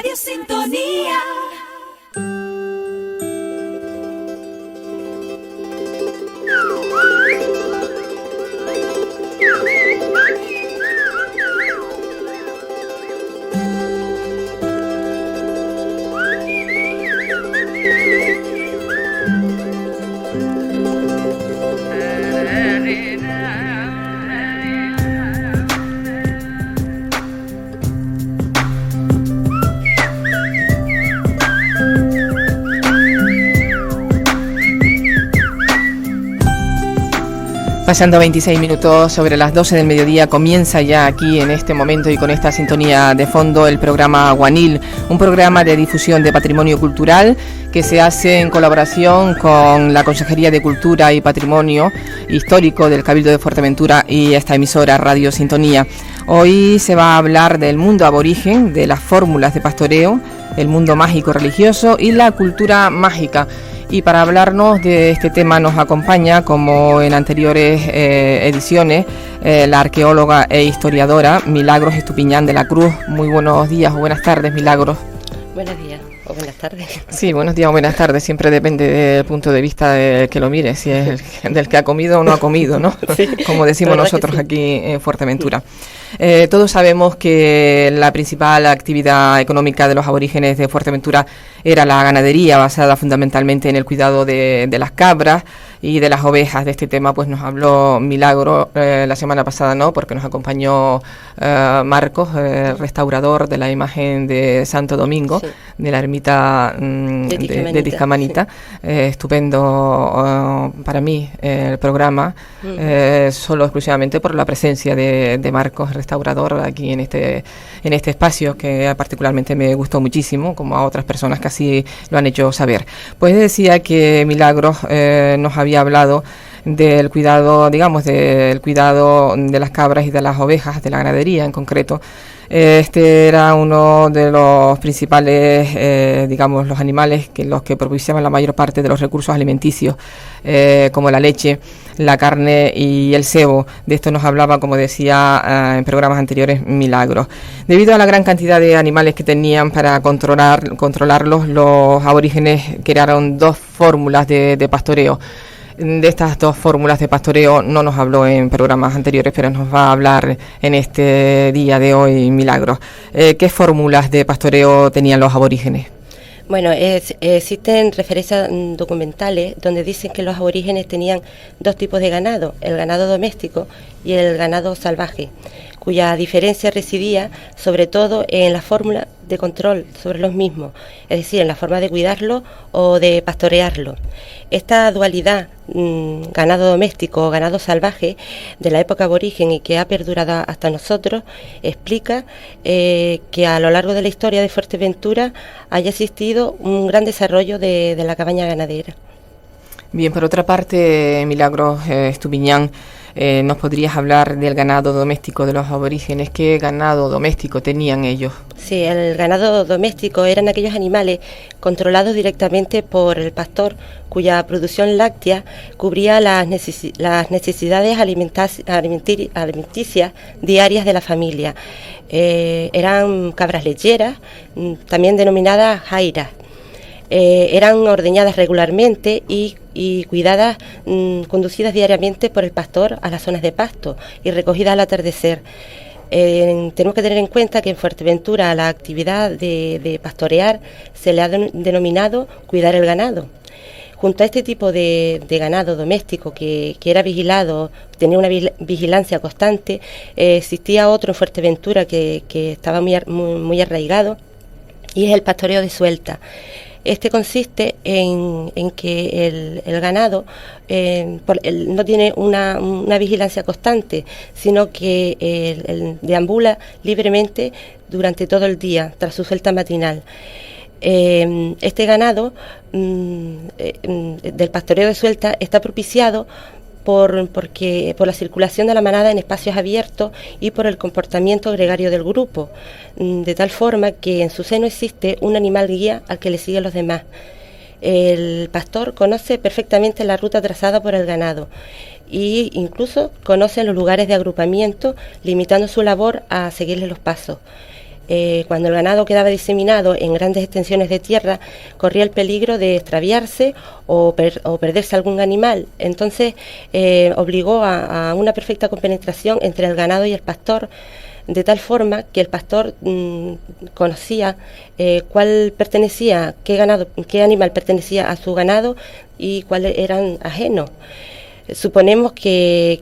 Radio Sintonía. Pasando 26 minutos sobre las 12 del mediodía, comienza ya aquí en este momento y con esta sintonía de fondo el programa Guanil, un programa de difusión de patrimonio cultural que se hace en colaboración con la Consejería de Cultura y Patrimonio Histórico del Cabildo de Fuerteventura y esta emisora Radio Sintonía. Hoy se va a hablar del mundo aborigen, de las fórmulas de pastoreo, el mundo mágico religioso y la cultura mágica. Y para hablarnos de este tema nos acompaña, como en anteriores ediciones, la arqueóloga e historiadora Milagros Estupiñán de la Cruz. Muy buenos días o buenas tardes, Milagros. Buenos días o buenas tardes. Sí, buenos días o buenas tardes, siempre depende del punto de vista del que lo mire, si es del que ha comido o no ha comido, ¿no? Sí, como decimos nosotros aquí en Fuerteventura. Todos sabemos que la principal actividad económica de los aborígenes de Fuerteventura era la ganadería, basada fundamentalmente en el cuidado de las cabras y de las ovejas. De este tema pues nos habló Milagro la semana pasada, ¿no? Porque nos acompañó Marcos, restaurador de la imagen de Santo Domingo, sí, de la ermita de Tizcamanita. Sí. Estupendo para mí el programa, solo exclusivamente por la presencia de Marcos, restaurador, aquí en este espacio, que particularmente me gustó muchísimo, como a otras personas que así lo han hecho saber. Pues decía que Milagros nos había hablado del cuidado, digamos, del cuidado de las cabras y de las ovejas, de la ganadería en concreto. Este era uno de los principales, digamos, los animales los que propiciaban la mayor parte de los recursos alimenticios, como la leche, la carne y el cebo. De esto nos hablaba, como decía en programas anteriores, Milagros. Debido a la gran cantidad de animales que tenían para controlarlos, los aborígenes crearon dos fórmulas de pastoreo. De estas dos fórmulas de pastoreo no nos habló en programas anteriores, pero nos va a hablar en este día de hoy, Milagros. ¿Qué fórmulas de pastoreo tenían los aborígenes? Bueno, existen referencias documentales donde dicen que los aborígenes tenían dos tipos de ganado, el ganado doméstico y el ganado salvaje, cuya diferencia residía sobre todo en la fórmula de control sobre los mismos, es decir, en la forma de cuidarlo o de pastorearlo. Esta dualidad ganado doméstico o ganado salvaje de la época aborigen y que ha perdurado hasta nosotros explica que a lo largo de la historia de Fuerteventura haya existido un gran desarrollo de la cabaña ganadera. Bien, por otra parte, Milagros Estupiñán, ¿nos podrías hablar del ganado doméstico de los aborígenes? ¿Qué ganado doméstico tenían ellos? Sí, el ganado doméstico eran aquellos animales controlados directamente por el pastor, cuya producción láctea cubría las necesidades alimenticias diarias de la familia. Eran cabras lecheras, también denominadas jairas. Eran ordeñadas regularmente y cuidadas, conducidas diariamente por el pastor a las zonas de pasto y recogidas al atardecer. Tenemos que tener en cuenta que en Fuerteventura la actividad de pastorear se le ha denominado cuidar el ganado. Junto a este tipo de ganado doméstico que era vigilado, tenía una vigilancia constante, existía otro en Fuerteventura que estaba muy arraigado, y es el pastoreo de suelta. Este consiste en que el ganado no tiene una vigilancia constante, sino que deambula libremente durante todo el día, tras su suelta matinal. Este ganado del pastoreo de suelta está propiciado por la circulación de la manada en espacios abiertos y por el comportamiento gregario del grupo, de tal forma que en su seno existe un animal guía al que le siguen los demás. El pastor conoce perfectamente la ruta trazada por el ganado e incluso conoce los lugares de agrupamiento, limitando su labor a seguirle los pasos. Cuando el ganado quedaba diseminado en grandes extensiones de tierra, corría el peligro de extraviarse o perderse algún animal. Entonces obligó a una perfecta compenetración entre el ganado y el pastor, de tal forma que el pastor conocía cuál pertenecía, qué animal pertenecía a su ganado y cuáles eran ajenos. Suponemos que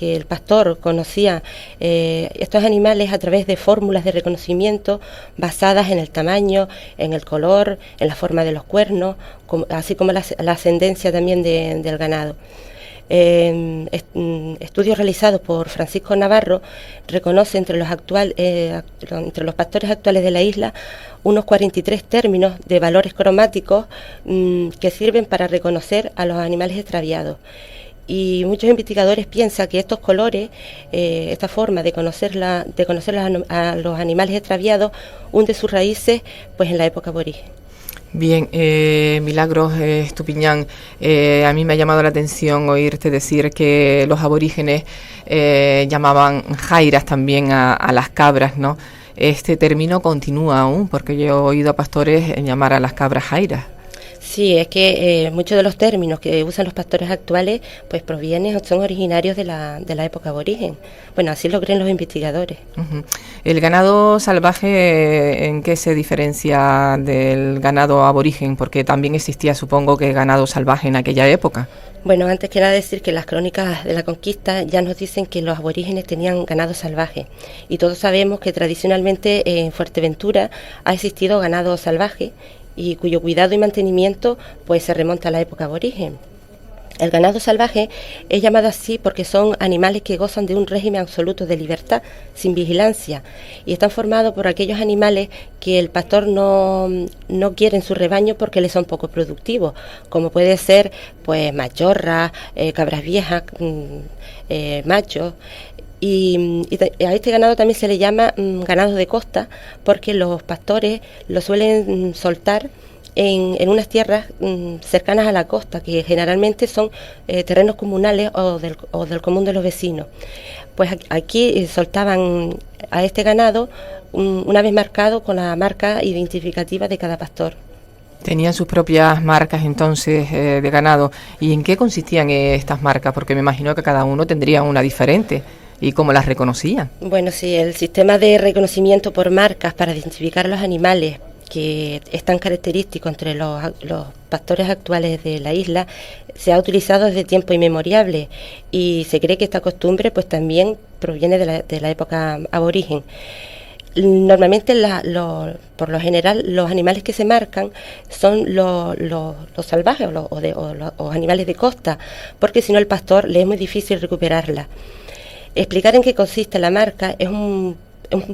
el pastor conocía estos animales a través de fórmulas de reconocimiento basadas en el tamaño, en el color, en la forma de los cuernos, así como la ascendencia también del ganado. Estudios realizados por Francisco Navarro reconoce entre los pastores actuales de la isla unos 43 términos de valores cromáticos que sirven para reconocer a los animales extraviados. Y muchos investigadores piensan que estos colores, esta forma de conocer a los animales extraviados, hunde sus raíces pues en la época aborigen. Bien, Milagros Estupiñán, a mí me ha llamado la atención oírte decir que los aborígenes llamaban jairas también a las cabras, ¿no? Este término continúa aún, porque yo he oído a pastores llamar a las cabras jairas. Sí, es que muchos de los términos que usan los pastores actuales pues son originarios de la época aborigen. Bueno, así lo creen los investigadores. Uh-huh. ¿El ganado salvaje en qué se diferencia del ganado aborigen? Porque también existía, supongo, que ganado salvaje en aquella época. Bueno, antes que nada decir que las crónicas de la conquista ya nos dicen que los aborígenes tenían ganado salvaje. Y todos sabemos que tradicionalmente en Fuerteventura ha existido ganado salvaje, y cuyo cuidado y mantenimiento pues se remonta a la época aborigen. El ganado salvaje es llamado así porque son animales que gozan de un régimen absoluto de libertad, sin vigilancia, y están formados por aquellos animales que el pastor no quiere en su rebaño porque les son poco productivos, como puede ser pues machorras, cabras viejas, machos. Y a este ganado también se le llama ganado de costa porque los pastores lo suelen soltar en unas tierras cercanas a la costa, que generalmente son terrenos comunales o del común de los vecinos. Pues aquí soltaban a este ganado una vez marcado con la marca identificativa de cada pastor. Tenían sus propias marcas entonces de ganado. ¿Y en qué consistían estas marcas? Porque me imagino que cada uno tendría una diferente. ¿Y cómo las reconocían? Bueno, sí, el sistema de reconocimiento por marcas para identificar a los animales, que es tan característico entre los pastores actuales de la isla, se ha utilizado desde tiempo inmemorial y se cree que esta costumbre pues también proviene de la época aborigen. Normalmente, por lo general, los animales que se marcan son los salvajes o los animales de costa, porque si no el pastor le es muy difícil recuperarla. Explicar en qué consiste la marca es un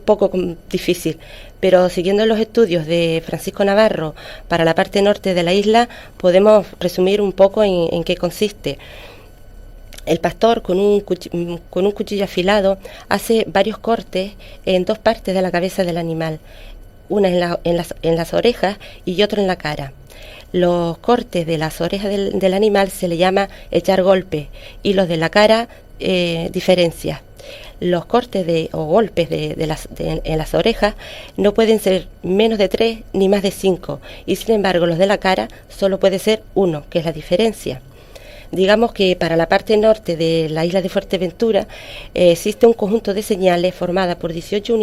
poco difícil, pero siguiendo los estudios de Francisco Navarro para la parte norte de la isla, podemos resumir un poco en qué consiste. El pastor con un cuchillo afilado hace varios cortes en dos partes de la cabeza del animal, una en las orejas y otro en la cara. Los cortes de las orejas del animal se le llama echar golpe y los de la cara diferencias. Los cortes o golpes en las orejas no pueden ser menos de 3 ni más de 5 y sin embargo los de la cara solo puede ser 1, que es la diferencia. Digamos que para la parte norte de la isla de Fuerteventura existe un conjunto de señales formada por 18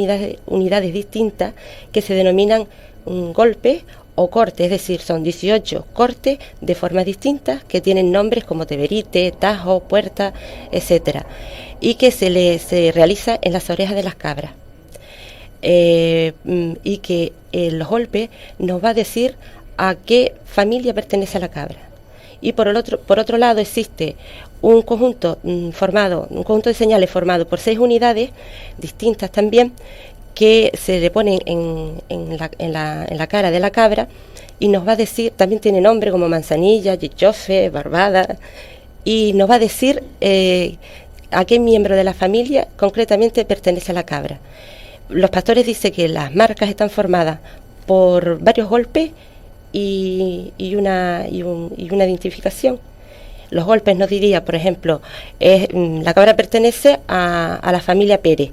unidades distintas que se denominan golpes o cortes, es decir, son 18 cortes de formas distintas que tienen nombres como teberite, tajo, puerta, etcétera, y que se realiza en las orejas de las cabras. Y que los golpes nos va a decir a qué familia pertenece a la cabra. Y por otro lado existe un conjunto de señales formado por 6 unidades distintas también, que se le ponen en la cara de la cabra y nos va a decir, también tiene nombre como manzanilla, yichofe, barbada, y nos va a decir a qué miembro de la familia concretamente pertenece a la cabra. Los pastores dicen que las marcas están formadas por varios golpes y una identificación. Los golpes nos diría, por ejemplo, la cabra pertenece a la familia Pérez,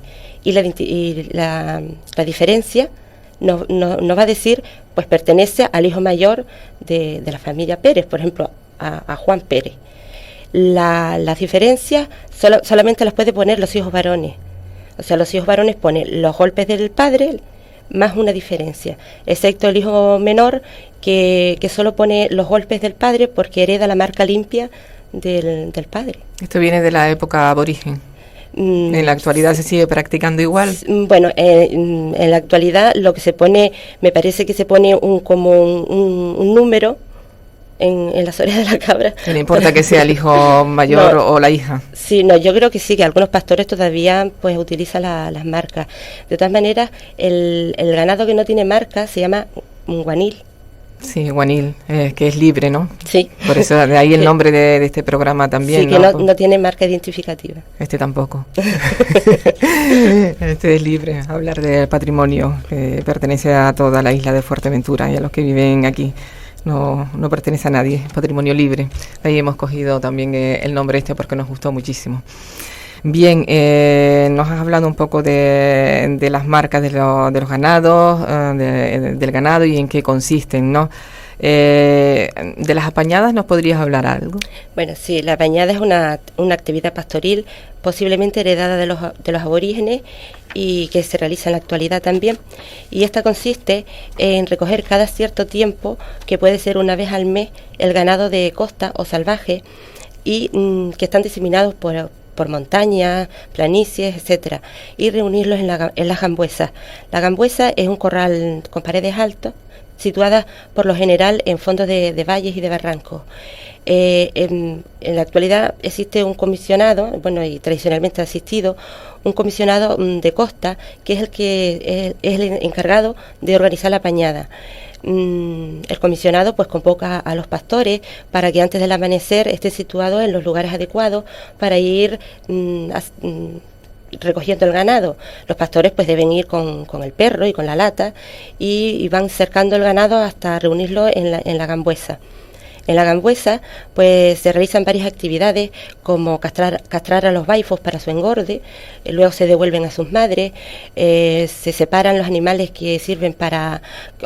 y la diferencia nos va a decir, pues pertenece al hijo mayor de la familia Pérez, por ejemplo, a Juan Pérez. Las diferencias solamente las puede poner los hijos varones. O sea, los hijos varones ponen los golpes del padre más una diferencia, excepto el hijo menor que solo pone los golpes del padre porque hereda la marca limpia del padre. Esto viene de la época aborigen. ¿En la actualidad se sigue practicando igual? Bueno, en la actualidad lo que se pone, me parece que se pone un número en las orejas de la cabra. No importa que sea el hijo mayor o la hija. Sí, no, yo creo que sí, que algunos pastores todavía pues utilizan las marcas. De todas maneras, el ganado que no tiene marca se llama guanil. Sí, guanil, que es libre, ¿no? Sí. Por eso de ahí el nombre de este programa también. Sí, que no tiene marca identificativa. Este tampoco. Este es libre. Hablar del patrimonio que pertenece a toda la isla de Fuerteventura y a los que viven aquí. No pertenece a nadie, es patrimonio libre. Ahí hemos cogido también el nombre porque nos gustó muchísimo. Bien, nos has hablado un poco de las marcas de los ganados, del ganado y en qué consisten, ¿no? ¿De las apañadas nos podrías hablar algo? Bueno, sí, la apañada es una actividad pastoril posiblemente heredada de los aborígenes y que se realiza en la actualidad también. Y esta consiste en recoger cada cierto tiempo, que puede ser una vez al mes, el ganado de costa o salvaje y que están diseminados por montañas, planicies, etcétera, y reunirlos en las gambuesas. La gambuesa es un corral con paredes altas, situadas por lo general en fondos de valles y de barrancos. En la actualidad existe un comisionado, bueno, y tradicionalmente ha existido un comisionado de costa, que es el encargado de organizar la apañada. El comisionado pues convoca a los pastores para que antes del amanecer esté situado en los lugares adecuados para ir recogiendo el ganado. Los pastores pues deben ir con el perro y con la lata y van cercando el ganado hasta reunirlo en la gambuesa. En la gambuesa pues se realizan varias actividades como castrar a los baifos para su engorde, luego se devuelven a sus madres, se separan los animales que sirven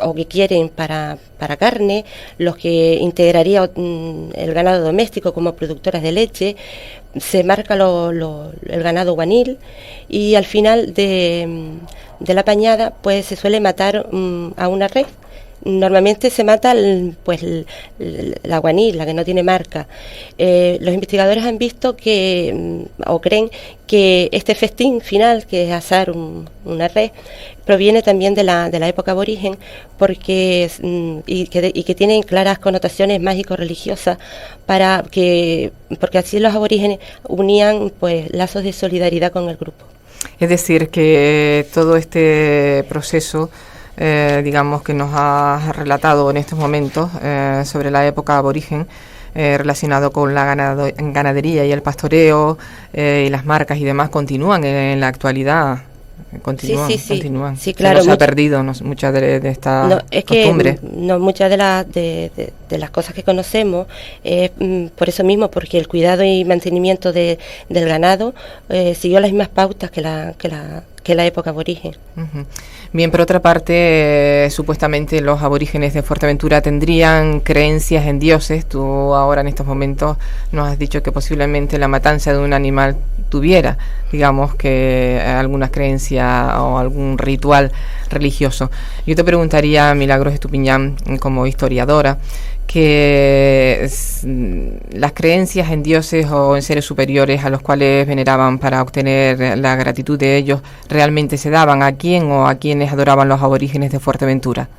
o que quieren para carne, los que integraría el ganado doméstico como productoras de leche, se marca el ganado guanil y al final de la apañada pues se suele matar a una res. Normalmente se mata la guanil, la que no tiene marca. Los investigadores han visto o creen que este festín final, que es asar una res, proviene también de la época aborigen porque que tienen claras connotaciones mágico-religiosas porque así los aborígenes unían pues lazos de solidaridad con el grupo. Es decir, que todo este proceso digamos que nos ha relatado en estos momentos sobre la época aborigen relacionado con la ganadería y el pastoreo y las marcas y demás continúan en la actualidad. Continúan. Sí, claro. No se ha perdido muchas de estas costumbres. Muchas de las cosas que conocemos por eso mismo, porque el cuidado y mantenimiento del ganado siguió las mismas pautas que la época aborigen. Uh-huh. Bien, por otra parte, supuestamente los aborígenes de Fuerteventura tendrían creencias en dioses. Tú ahora en estos momentos nos has dicho que posiblemente la matanza de un animal tuviera, digamos, que algunas creencias o algún ritual religioso. Yo te preguntaría, Milagros Estupiñán, como historiadora, que las creencias en dioses o en seres superiores a los cuales veneraban para obtener la gratitud de ellos realmente se daban a quién o a quienes adoraban los aborígenes de Fuerteventura.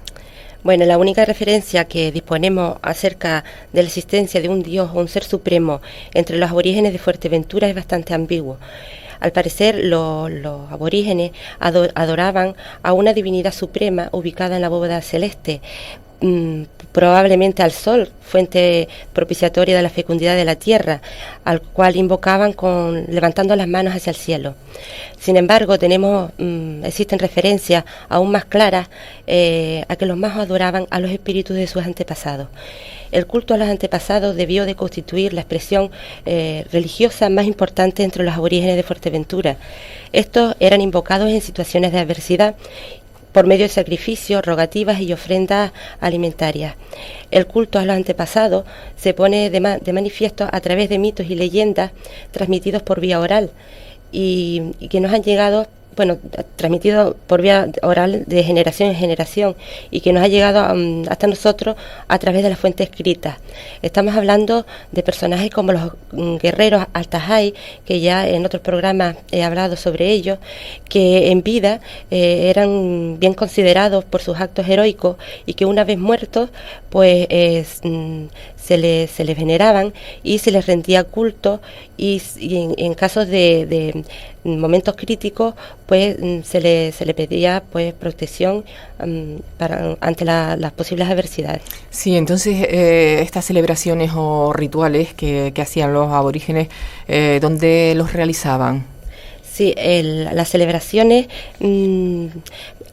Bueno, la única referencia que disponemos acerca de la existencia de un dios o un ser supremo entre los aborígenes de Fuerteventura es bastante ambiguo. Al parecer, los aborígenes adoraban a una divinidad suprema ubicada en la bóveda celeste. probablemente al sol, fuente propiciatoria de la fecundidad de la tierra, al cual invocaban levantando las manos hacia el cielo. Sin embargo, existen referencias aún más claras a que los majos adoraban a los espíritus de sus antepasados. El culto a los antepasados debió de constituir la expresión religiosa más importante entre los aborígenes de Fuerteventura. Estos eran invocados en situaciones de adversidad por medio de sacrificios, rogativas y ofrendas alimentarias. El culto a los antepasados se pone de manifiesto a través de mitos y leyendas transmitidos por vía oral y que nos han llegado, transmitido por vía oral de generación en generación y que nos ha llegado hasta nosotros a través de las fuentes escritas. Estamos hablando de personajes como los guerreros Altajai, que ya en otros programas he hablado sobre ellos, que en vida eran bien considerados por sus actos heroicos y que una vez muertos, pues se les veneraban y se les rendía culto y en casos de momentos críticos pues se le pedía pues protección ante las posibles adversidades. Sí, entonces estas celebraciones o rituales que hacían los aborígenes, ¿dónde los realizaban? Sí, las celebraciones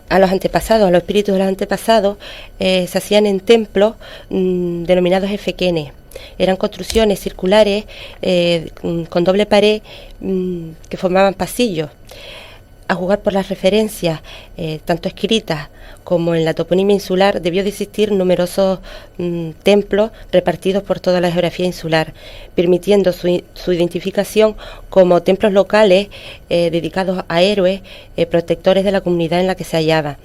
a los antepasados, a los espíritus de los antepasados, se hacían en templos denominados efequenes. Eran construcciones circulares con doble pared que formaban pasillos. A jugar por las referencias, tanto escritas como en la toponimia insular, debió de existir numerosos templos repartidos por toda la geografía insular, permitiendo su identificación como templos locales dedicados a héroes protectores de la comunidad en la que se hallaba.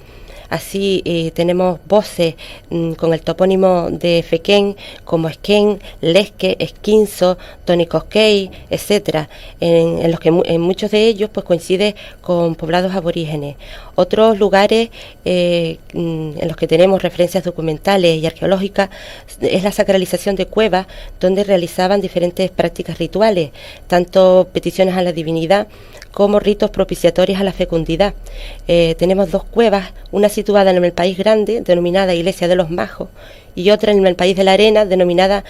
Así tenemos voces con el topónimo de Fequén como Esquén, Lesque, Esquinzo, Tonicosquey, etcétera, en los que en muchos de ellos pues coincide con poblados aborígenes. Otros lugares en los que tenemos referencias documentales y arqueológicas es la sacralización de cuevas, donde realizaban diferentes prácticas rituales, tanto peticiones a la divinidad como ritos propiciatorios a la fecundidad. Tenemos dos cuevas, una situada en el País Grande, denominada Iglesia de los Majos, y otra en el País de la Arena, denominada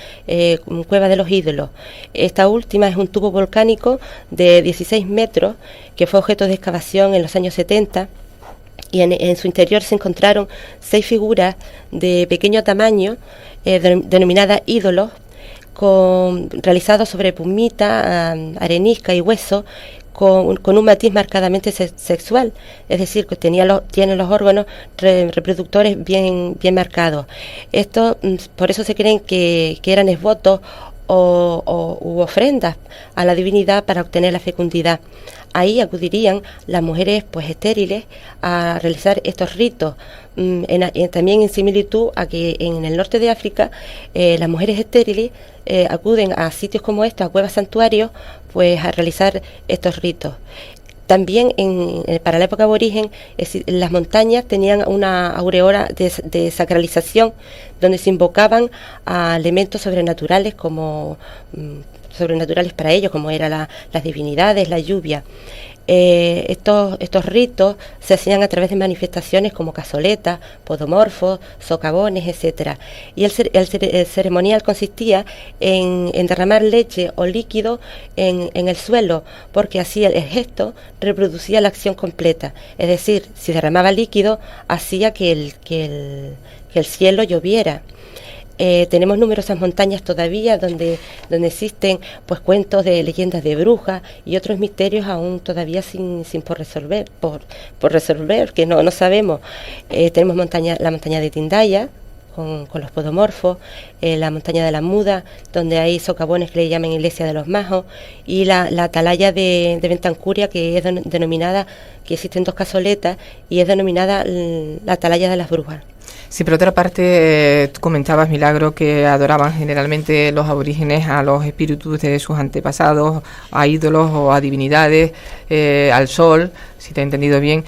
Cueva de los Ídolos. Esta última es un tubo volcánico de 16 metros, que fue objeto de excavación en los años 70, y en su interior se encontraron 6 figuras de pequeño tamaño, denominadas ídolos, realizados sobre pumita, arenisca y hueso, con un matiz marcadamente sexual, es decir, que tienen los órganos reproductores bien marcados. Esto, por eso se creen que eran esvotos u ofrendas a la divinidad para obtener la fecundidad. Ahí acudirían las mujeres pues estériles a realizar estos ritos, también en similitud a que en el norte de África las mujeres estériles acuden a sitios como estos, a cuevas santuarios, pues a realizar estos ritos. También para la época aborigen las montañas tenían una aureola de sacralización donde se invocaban a elementos sobrenaturales sobrenaturales para ellos, como eran las divinidades, la lluvia. Estos ritos se hacían a través de manifestaciones como cazoletas, podomorfos, socavones, etcétera. Y el ceremonial consistía en derramar leche o líquido en el suelo, porque así el gesto reproducía la acción completa. Es decir, si derramaba líquido, hacía que el cielo lloviera. Tenemos numerosas montañas todavía donde existen pues cuentos de leyendas de brujas y otros misterios aún todavía sin por resolver, que no sabemos. Tenemos la montaña de Tindaya con los podomorfos, la montaña de la Muda, donde hay socavones que le llaman Iglesia de los Majos, y la atalaya de Ventancuria, que es denominada, que existen 2 cazoletas y es denominada la atalaya de las brujas. Sí, por otra parte, tú comentabas, Milagro, que adoraban generalmente los aborígenes a los espíritus de sus antepasados, a ídolos o a divinidades, al sol, si te he entendido bien,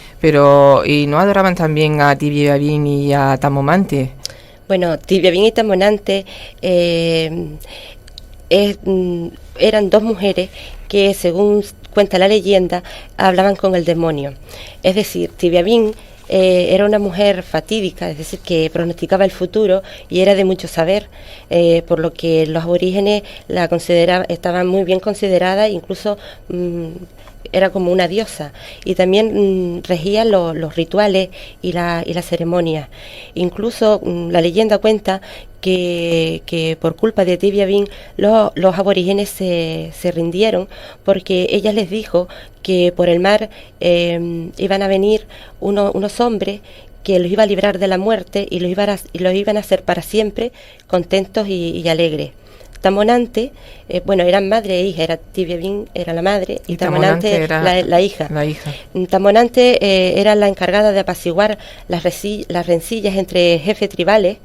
¿y no adoraban también a Tibiabín y a Tamomante? Bueno, Tibiabín y Tamonante eran 2 mujeres que, según cuenta la leyenda, hablaban con el demonio. Es decir, Tibiabín era una mujer fatídica, es decir, que pronosticaba el futuro y era de mucho saber, por lo que los aborígenes la estaban muy bien considerada, incluso era como una diosa, y también regía los rituales y las ceremonias. Incluso la leyenda cuenta que por culpa de Tibia Bin los aborígenes se rindieron, porque ella les dijo que por el mar iban a venir unos hombres que los iba a librar de la muerte y los iban a hacer para siempre contentos y alegres. Tamonante, eran madre e hija, era Tibia Bin era la madre y Tamonante era la hija. Tamonante era la encargada de apaciguar las rencillas entre jefes tribales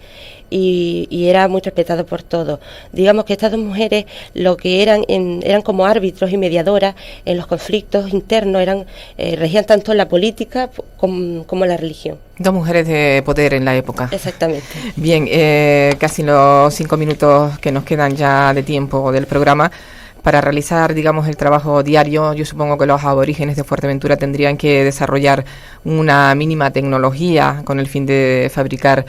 y era muy respetado por todos. Digamos que estas dos mujeres lo que eran como árbitros y mediadoras en los conflictos internos, regían tanto la política como la religión. Dos mujeres de poder en la época. Exactamente. Bien, casi los 5 minutos que nos quedan ya de tiempo del programa. Para realizar, digamos, el trabajo diario, yo supongo que los aborígenes de Fuerteventura tendrían que desarrollar una mínima tecnología con el fin de fabricar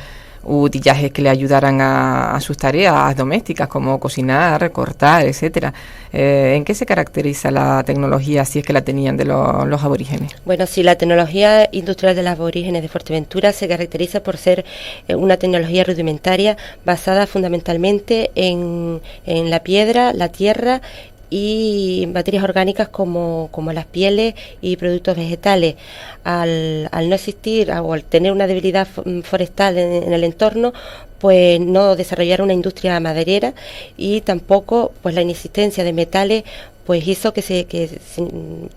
utillajes que le ayudaran a sus tareas domésticas, como cocinar, cortar, etcétera. ¿En qué se caracteriza la tecnología, si es que la tenían, de los aborígenes? Bueno, sí, la tecnología industrial de los aborígenes de Fuerteventura se caracteriza por ser una tecnología rudimentaria basada fundamentalmente en la piedra, la tierra y materias orgánicas como las pieles y productos vegetales. Al no existir o al tener una debilidad forestal en el entorno, pues no desarrollar una industria maderera, y tampoco pues la inexistencia de metales pues hizo que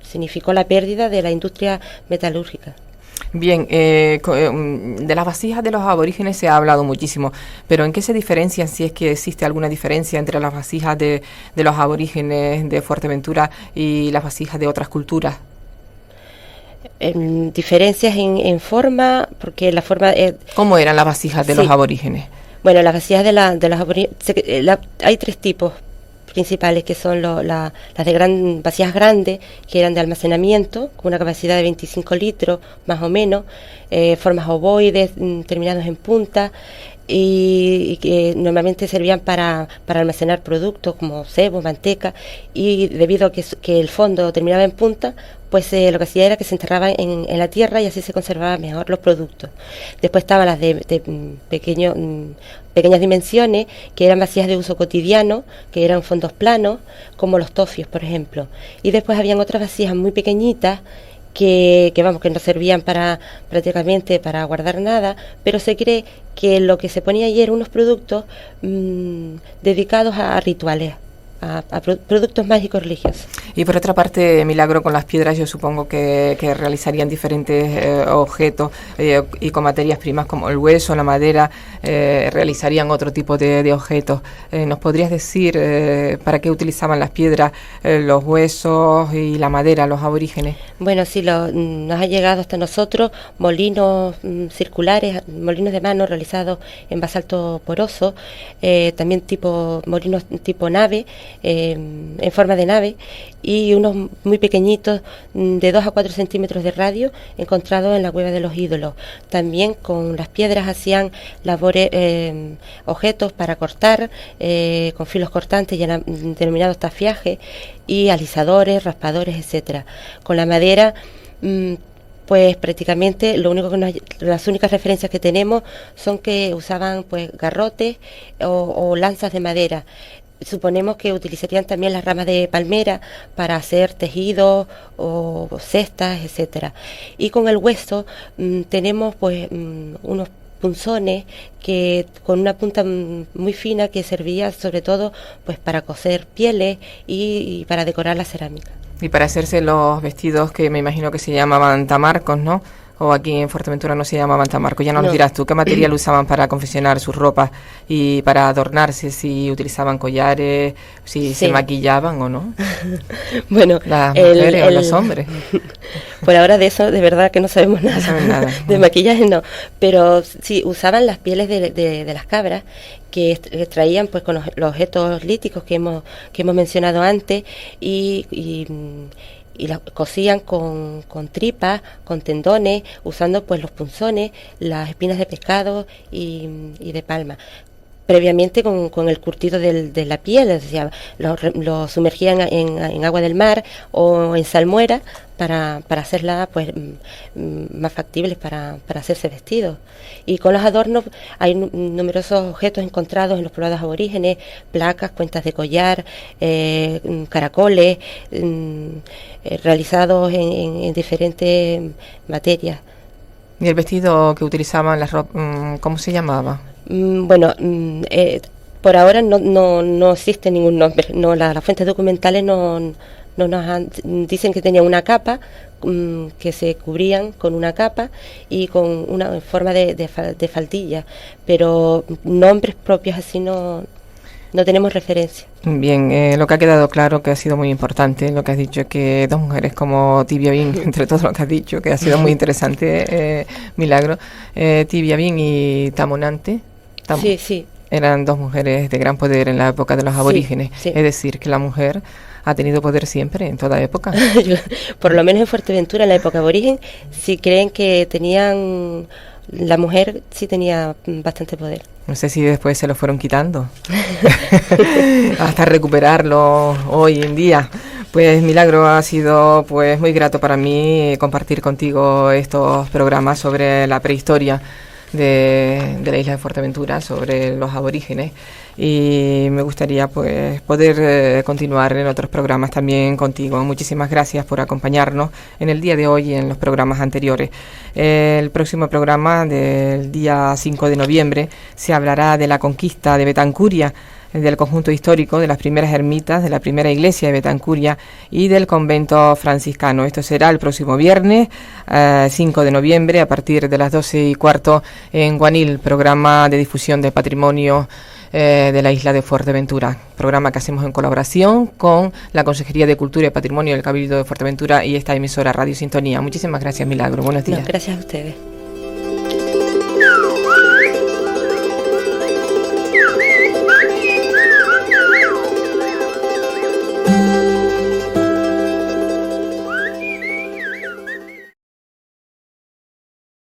significó la pérdida de la industria metalúrgica. Bien, de las vasijas de los aborígenes se ha hablado muchísimo, pero ¿en qué se diferencian, si es que existe alguna diferencia entre las vasijas de los aborígenes de Fuerteventura y las vasijas de otras culturas? Diferencias en forma, porque la forma... ¿Cómo eran las vasijas de los aborígenes? Bueno, las vasijas de los aborígenes... hay 3 tipos principales, que son las de vasijas grandes, que eran de almacenamiento, con una capacidad de 25 litros, más o menos, formas ovoides, terminados en punta, y que normalmente servían para almacenar productos como cebo, manteca, y debido a que el fondo terminaba en punta, pues lo que hacía era que se enterraba en la tierra y así se conservaban mejor los productos. Después estaban las de pequeñas dimensiones, que eran vasijas de uso cotidiano, que eran fondos planos, como los tofios, por ejemplo. Y después habían otras vasijas muy pequeñitas, que no servían prácticamente para guardar nada, pero se cree que lo que se ponía allí eran unos productos dedicados a rituales, a productos mágicos religiosos. Y por otra parte, Milagro, con las piedras yo supongo que realizarían diferentes objetos, y con materias primas como el hueso, la madera, realizarían otro tipo de objetos. ¿Nos podrías decir para qué utilizaban las piedras, los huesos y la madera, los aborígenes? Bueno, sí, nos ha llegado hasta nosotros molinos circulares, molinos de mano realizados en basalto poroso, también molinos tipo nave, en forma de nave, y unos muy pequeñitos, de 2 a 4 centímetros de radio, encontrados en la cueva de los ídolos. También con las piedras hacían labores, objetos para cortar, con filos cortantes denominados tafiajes, y alisadores, raspadores, etcétera. Con la madera, pues prácticamente las únicas referencias que tenemos son que usaban pues garrotes o lanzas de madera. Suponemos que utilizarían también las ramas de palmera para hacer tejidos o cestas, etcétera. Y con el hueso tenemos pues unos punzones que con una punta muy fina, que servía sobre todo pues para coser pieles y para decorar la cerámica. Y para hacerse los vestidos, que me imagino que se llamaban tamarcos, ¿no? O aquí en Fuerteventura no se llamaban tamarcos. Ya nos dirás tú, ¿qué material usaban para confeccionar sus ropas y para adornarse? Si utilizaban collares, si se maquillaban o no. Bueno, las mujeres o los hombres. Por ahora de eso de verdad que no sabemos nada. No saben nada. De maquillaje no, pero sí usaban las pieles de las cabras, que extraían pues con los objetos líticos que hemos mencionado antes, y y la cosían con tripas, con tendones, usando pues los punzones, las espinas de pescado y de palma. Previamente con el curtido de la piel, o sea, lo sumergían en agua del mar o en salmuera para hacerla pues más factibles para hacerse vestidos. Y con los adornos hay numerosos objetos encontrados en los poblados aborígenes, placas, cuentas de collar, caracoles, realizados en diferentes materias. ¿Y el vestido que utilizaban, cómo se llamaba? Bueno, por ahora no existe ningún nombre. No, las fuentes documentales no dicen que tenía una capa, que se cubrían con una capa y con una forma de faldilla, pero nombres propios así no tenemos referencia. Bien, lo que ha quedado claro, que ha sido muy importante, lo que has dicho, que dos mujeres como Tibia Bin, entre todo lo que has dicho, que ha sido muy interesante, Milagro, Tibia Bin y Tamonante. Sí. Eran dos mujeres de gran poder en la época de los aborígenes, sí. Es decir, que la mujer ha tenido poder siempre, en toda época. Por lo menos en Fuerteventura, en la época aborigen, sí creen que la mujer sí tenía bastante poder. No sé si después se lo fueron quitando, hasta recuperarlo hoy en día. Pues Milagro, ha sido pues muy grato para mí compartir contigo estos programas sobre la prehistoria de la isla de Fuerteventura, sobre los aborígenes, y me gustaría pues poder continuar en otros programas también contigo. Muchísimas gracias por acompañarnos en el día de hoy y en los programas anteriores. El próximo programa del día 5 de noviembre se hablará de la conquista de Betancuria, del conjunto histórico, de las primeras ermitas, de la primera iglesia de Betancuria y del convento franciscano. Esto será el próximo viernes 5 de noviembre a partir de las 12:15 en Guanil, programa de difusión del patrimonio de la isla de Fuerteventura, programa que hacemos en colaboración con la Consejería de Cultura y Patrimonio del Cabildo de Fuerteventura y esta emisora Radio Sintonía. Muchísimas gracias, Milagro. Buenos días. Gracias a ustedes.